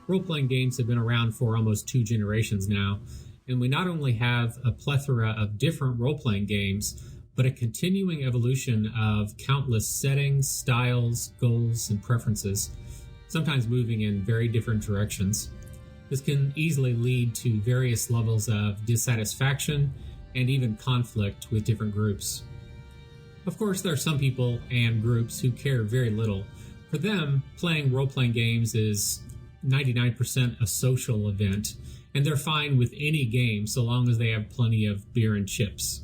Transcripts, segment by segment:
Role-playing games have been around for almost 2 generations now, and we not only have a plethora of different role-playing games, but a continuing evolution of countless settings, styles, goals, and preferences, sometimes moving in very different directions. This can easily lead to various levels of dissatisfaction and even conflict with different groups. Of course, there are some people and groups who care very little. For them, playing role-playing games is 99% a social event, and they're fine with any game so long as they have plenty of beer and chips.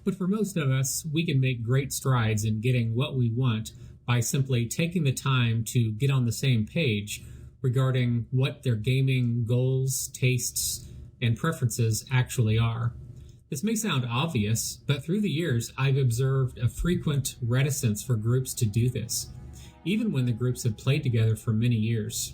But for most of us, we can make great strides in getting what we want by simply taking the time to get on the same page regarding what their gaming goals, tastes, and preferences actually are. This may sound obvious, but through the years, I've observed a frequent reticence for groups to do this, even when the groups have played together for many years.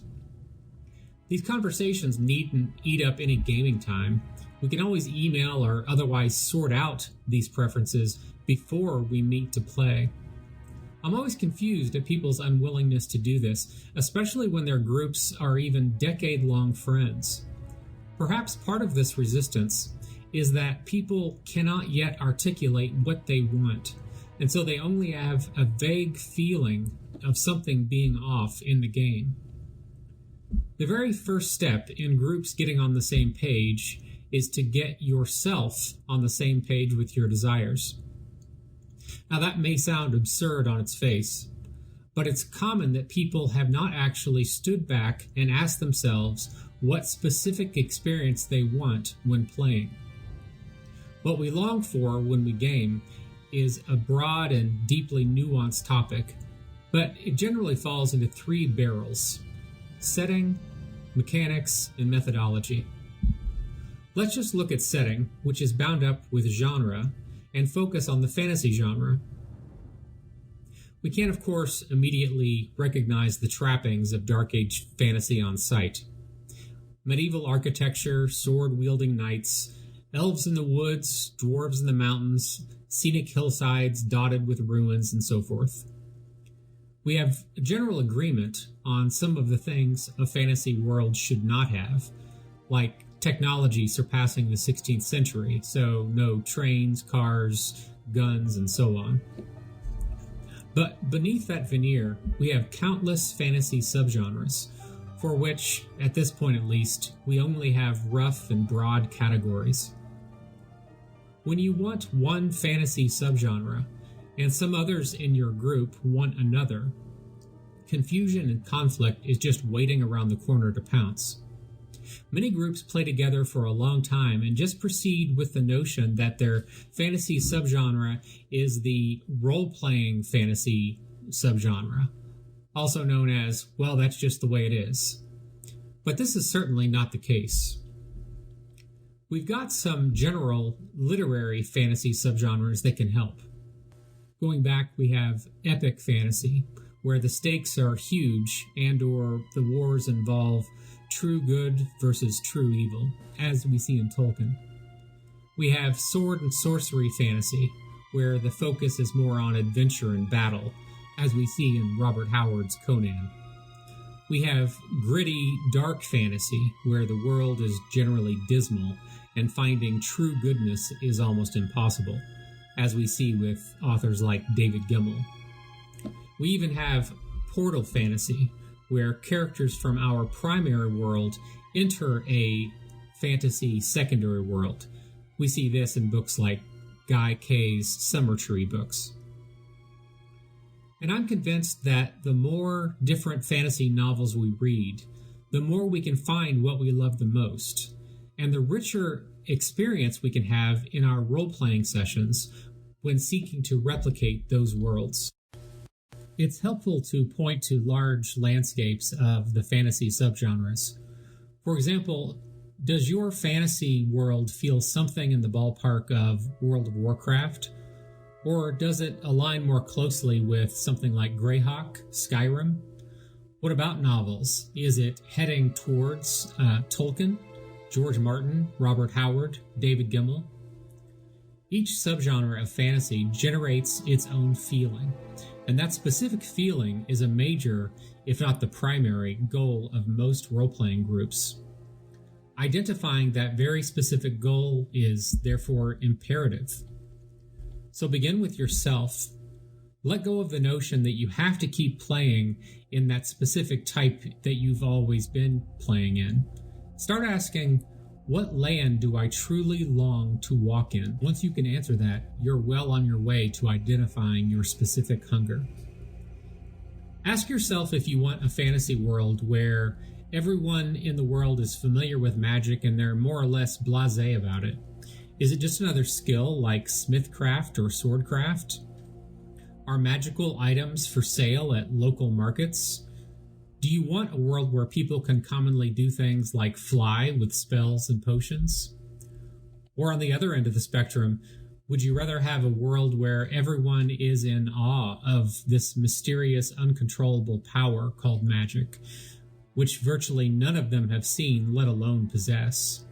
These conversations needn't eat up any gaming time. We can always email or otherwise sort out these preferences before we meet to play. I'm always confused at people's unwillingness to do this, especially when their groups are even decade-long friends. Perhaps part of this resistance is that people cannot yet articulate what they want, and so they only have a vague feeling of something being off in the game. The very first step in groups getting on the same page is to get yourself on the same page with your desires. Now, that may sound absurd on its face, but it's common that people have not actually stood back and asked themselves what specific experience they want when playing. What we long for when we game is a broad and deeply nuanced topic, but it generally falls into 3 barrels: setting, mechanics, and methodology. Let's just look at setting, which is bound up with genre, and focus on the fantasy genre. We can, of course, immediately recognize the trappings of Dark Age fantasy on sight. Medieval architecture, sword-wielding knights, elves in the woods, dwarves in the mountains, scenic hillsides dotted with ruins, and so forth. We have a general agreement on some of the things a fantasy world should not have, like technology surpassing the 16th century, so no trains, cars, guns, and so on. But beneath that veneer, we have countless fantasy subgenres, for which, at this point at least, we only have rough and broad categories. When you want one fantasy subgenre, and some others in your group want another, confusion and conflict is just waiting around the corner to pounce. Many groups play together for a long time and just proceed with the notion that their fantasy subgenre is the role-playing fantasy subgenre, also known as, well, that's just the way it is. But this is certainly not the case. We've got some general literary fantasy subgenres that can help. Going back, we have epic fantasy, where the stakes are huge and/or the wars involve true good versus true evil, as we see in Tolkien. We have sword and sorcery fantasy, where the focus is more on adventure and battle, as we see in Robert Howard's Conan. We have gritty, dark fantasy, where the world is generally dismal, and finding true goodness is almost impossible, as we see with authors like David Gemmell. We even have portal fantasy, where characters from our primary world enter a fantasy secondary world. We see this in books like Guy Kay's Summer Tree books. And I'm convinced that the more different fantasy novels we read, the more we can find what we love the most, and the richer experience we can have in our role-playing sessions when seeking to replicate those worlds. It's helpful to point to large landscapes of the fantasy subgenres. For example, does your fantasy world feel something in the ballpark of World of Warcraft? Or does it align more closely with something like Greyhawk, Skyrim? What about novels? Is it heading towards Tolkien, George Martin, Robert Howard, David Gemmell? Each subgenre of fantasy generates its own feeling, And that specific feeling is a major, if not the primary, goal of most role-playing groups. Identifying that very specific goal is, therefore, imperative. So begin with yourself. Let go of the notion that you have to keep playing in that specific type that you've always been playing in. Start asking, what land do I truly long to walk in? Once you can answer that, you're well on your way to identifying your specific hunger. Ask yourself if you want a fantasy world where everyone in the world is familiar with magic and they're more or less blasé about it. Is it just another skill like smithcraft or swordcraft? Are magical items for sale at local markets? Do you want a world where people can commonly do things like fly with spells and potions? Or on the other end of the spectrum, would you rather have a world where everyone is in awe of this mysterious, uncontrollable power called magic, which virtually none of them have seen, let alone possess?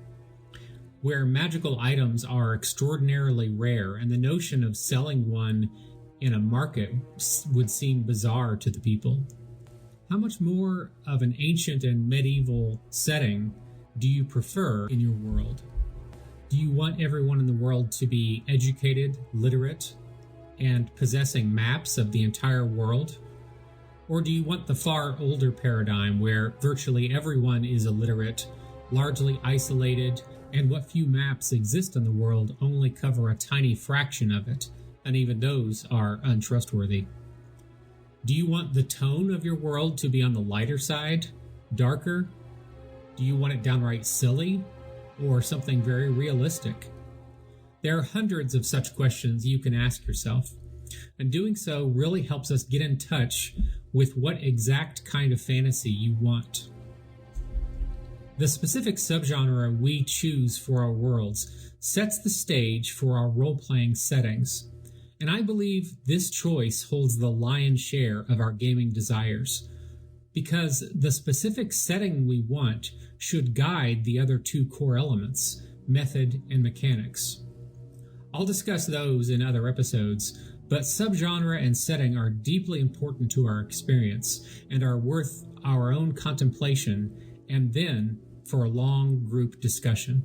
Where magical items are extraordinarily rare, and the notion of selling one in a market would seem bizarre to the people. How much more of an ancient and medieval setting do you prefer in your world? Do you want everyone in the world to be educated, literate, and possessing maps of the entire world? Or do you want the far older paradigm where virtually everyone is illiterate, largely isolated, and what few maps exist in the world only cover a tiny fraction of it, and even those are untrustworthy? Do you want the tone of your world to be on the lighter side, darker? Do you want it downright silly, or something very realistic? There are hundreds of such questions you can ask yourself, and doing so really helps us get in touch with what exact kind of fantasy you want. The specific subgenre we choose for our worlds sets the stage for our role-playing settings. And I believe this choice holds the lion's share of our gaming desires, because the specific setting we want should guide the other two core elements, method and mechanics. I'll discuss those in other episodes, but subgenre and setting are deeply important to our experience and are worth our own contemplation and then for a long group discussion.